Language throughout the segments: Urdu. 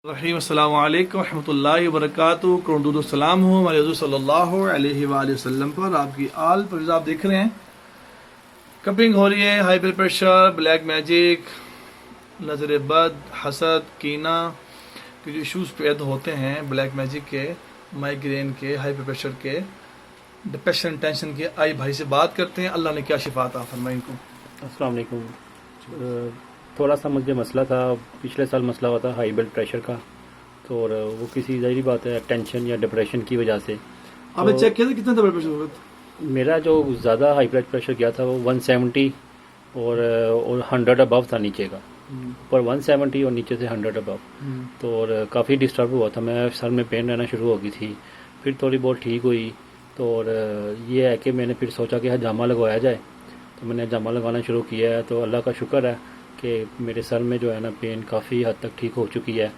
رحیم السلام علیکم ورحمۃ اللہ وبرکاتہ. درود و سلام ہو ہمارے حضور صلی اللہ علیہ وآلہ وسلم پر. آپ کی آل پر آپ دیکھ رہے ہیں کپنگ ہو رہی ہے. High blood pressure, black magic, نظر بد, حسد, کینہ کے جو ایشوز پیدا ہوتے ہیں بلیک میجک کے, مائیگرین کے, ہائی بلڈ پریشر کے, ڈپریشن, ٹینشن کے. آئی بھائی سے بات کرتے ہیں, اللہ نے کیا شفا عطا فرمائی ان کو. السلام علیکم. تھوڑا سا مجھے مسئلہ تھا, پچھلے سال مسئلہ ہوا تھا ہائی بلڈ پریشر کا, تو اور وہ کسی ظاہری بات ہے ٹینشن یا ڈپریشن کی وجہ سے. آپ نے چیک کیا تھا کتنا تھا بلڈ پریشر ہوگا؟ میرا جو زیادہ ہائی بلڈ پریشر گیا تھا وہ 170 اور 100 ابو تھا نیچے کا, پر 170 اور نیچے سے 100 ابو. تو اور کافی ڈسٹرب ہوا تھا میں, سر میں پین رہنا شروع ہو گئی تھی, پھر تھوڑی بہت ٹھیک ہوئی. تو اور یہ ہے کہ میں نے پھر سوچا کہ حجامہ لگوایا جائے, تو میں نے حجامہ لگوانا شروع کیا ہے. تو اللہ کا شکر ہے کہ میرے سر میں جو ہے نا پین کافی حد تک ٹھیک ہو چکی ہے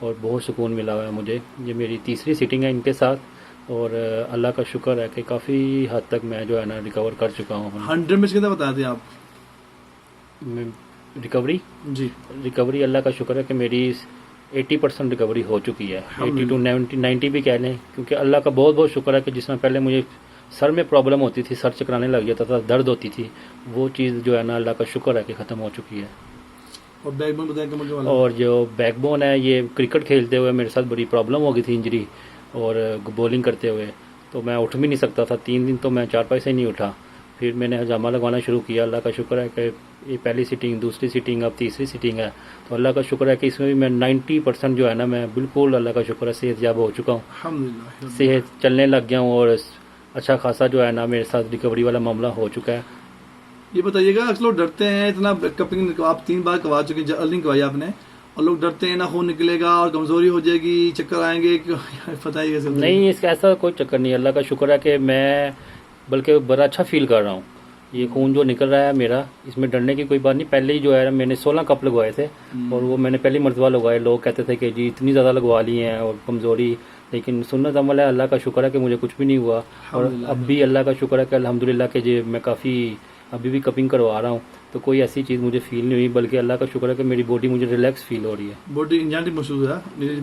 اور بہت سکون ملا ہوا ہے مجھے. یہ میری تیسری سیٹنگ ہے ان کے ساتھ, اور اللہ کا شکر ہے کہ کافی حد تک میں جو ہے نا ریکور کر چکا ہوں. 100 میں کتنا بتا دیں آپ ریکوری؟ جی ریکوری اللہ کا شکر ہے کہ میری 80% ریکوری ہو چکی ہے, 80 to 90 بھی کہہ لیں, کیونکہ اللہ کا بہت بہت شکر ہے کہ جس میں پہلے مجھے سر میں پرابلم ہوتی تھی, سر چکرانے لگ جاتا تھا, درد ہوتی تھی, وہ چیز جو ہے نا اللہ کا شکر ہے کہ ختم ہو چکی ہے. اور بیک بون بتائیں کہ مجھے اور جو بیک بون ہے, یہ کرکٹ کھیلتے ہوئے میرے ساتھ بڑی پرابلم ہو گئی تھی, انجری, اور بولنگ کرتے ہوئے تو میں اٹھ بھی نہیں سکتا تھا. 3 دن تو میں چارپائی سے نہیں اٹھا. پھر میں نے حجامہ لگوانا شروع کیا. اللہ کا شکر ہے کہ یہ پہلی سیٹنگ, دوسری سیٹنگ, اب تیسری سیٹنگ ہے. تو اللہ کا شکر ہے کہ اس میں بھی میں 90% جو ہے نا میں بالکل اللہ کا شکر ہے صحت یاب ہو چکا ہوں. الحمدللہ صحت چلنے لگ گیا ہوں, اور اچھا خاصا جو ہے نا میرے ساتھ ریکوری والا معاملہ ہو چکا ہے. یہ بتائیے گا, اکثر لوگ ڈرتے ہیں اتنا کپنگ آپ 3 بار کروا چکے ہیں, ارننگ کروائی آپ نے, اور لوگ ڈرتے ہیں نا خون نکلے گا اور کمزوری ہو جائے گی, چکر آئیں گے, بتائیے کیسے؟ نہیں, اس کا ایسا کوئی چکر نہیں. اللہ کا شکر ہے کہ میں بلکہ بڑا اچھا فیل کر رہا ہوں. یہ خون جو نکل رہا ہے میرا, اس میں ڈرنے کی کوئی بات نہیں. پہلے ہی جو ہے میں نے 16 کپ لگوائے تھے, اور وہ میں نے پہلی مرتبہ لگوائے. لوگ کہتے تھے کہ جی اتنی زیادہ لگوا لی ہیں اور کمزوری, لیکن سنت عمل ہے. اللہ کا شکر ہے کہ مجھے کچھ بھی نہیں ہوا, اور اب بھی اللہ کا شکر ہے کہ الحمدللہ کہ جی میں کافی ابھی بھی کپنگ کروا رہا ہوں, تو کوئی ایسی چیز مجھے فیل نہیں ہوئی, بلکہ اللہ کا شکر ہے کہ میری باڈی مجھے ریلیکس فیل ہو رہی ہے. باڈی انجینٹی محسوس ہے,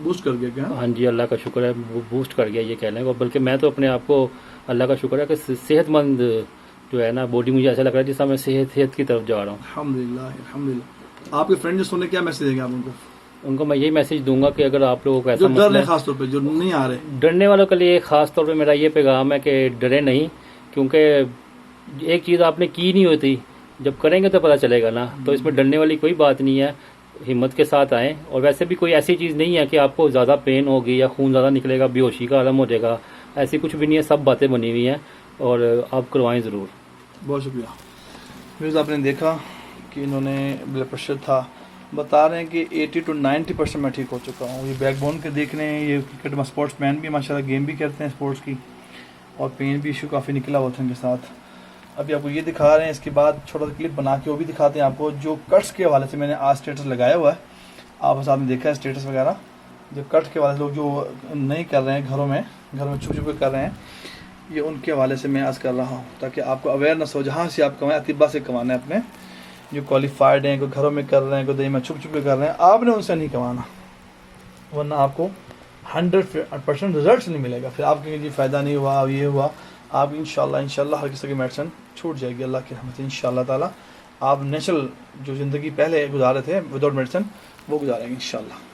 بوسٹ کر گیا کیا؟ ہاں جی, اللہ کا شکر ہے وہ بوسٹ کر گیا یہ کہہ لیں. بلکہ میں تو اپنے آپ کو اللہ کا شکر ہے کہ صحت مند جو ہے نا باڈی, مجھے ایسا لگ رہا ہے جس طرح میں صحت کی طرف جا رہا ہوں. الحمدللہ الحمدللہ. آپ کے فرینڈ جو سننے کیا میسج دیں گے آپ ان کو میں یہی میسج دوں گا کہ اگر آپ لوگوں کو ایسا ڈر ہے, خاص طور پہ جو نہیں آ رہے, ڈرنے والوں کے لیے خاص طور پہ میرا یہ پیغام ہے کہ ڈرے نہیں, کیونکہ ایک چیز آپ نے کی نہیں ہوتی, جب کریں گے تو پتہ چلے گا نا. تو اس میں ڈرنے والی کوئی بات نہیں ہے, ہمت کے ساتھ آئیں. اور ویسے بھی کوئی ایسی چیز نہیں ہے کہ آپ کو زیادہ پین ہوگی یا خون زیادہ نکلے گا, بے ہوشی کا عالم ہو جائے گا, ایسی کچھ بھی نہیں ہے. سب باتیں بنی ہوئی ہیں, اور آپ کروائیں ضرور. بہت شکریہ. ویوز آپ نے دیکھا کہ انہوں نے بلڈ پریشر تھا, بتا رہے ہیں کہ 80 to 90% میں ٹھیک ہو چکا ہوں. یہ بیک بون کے دیکھ رہے ہیں, یہ کرکٹ میں اسپورٹس مین بھی ماشاءاللہ گیم بھی کرتے ہیں اسپورٹس کی, اور پین بھی ایشو کافی نکلا ہوا تھا ان کے ساتھ. ابھی آپ کو یہ دکھا رہے ہیں, اس کے بعد چھوٹا سا کلپ بنا کے وہ بھی دکھاتے ہیں آپ کو, جو کٹس کے حوالے سے میں نے آج اسٹیٹس لگایا ہوا ہے. آپ نے دیکھا ہے اسٹیٹس وغیرہ, جو کٹ کے حوالے سے لوگ جو نہیں کر رہے ہیں گھروں میں چھپ چھپ کے کر رہے ہیں, یہ ان کے حوالے سے میں آج کر رہا ہوں, تاکہ آپ کو اویئرنیس ہو. جہاں سے آپ کمائیں, اطباء سے کمانا ہے اپنے, جو کوالیفائڈ ہیں, کوئی گھروں میں کر رہے ہیں, کوئی دہی میں چھپ چھپ کے کر رہے ہیں, آپ نے ان سے نہیں کمانا, ورنہ آپ کو 100% رزلٹس نہیں ملے گا. پھر آپ کہیں جی فائدہ نہیں ہوا, یہ ہوا. آپ انشاءاللہ ہر کسی کی میڈیسن چھوٹ جائے گی اللہ کی رحمت سے انشاءاللہ تعالیٰ. آپ نیچرل جو زندگی پہلے گزارے تھے وداؤٹ میڈیسن, وہ گزاریں گے انشاءاللہ.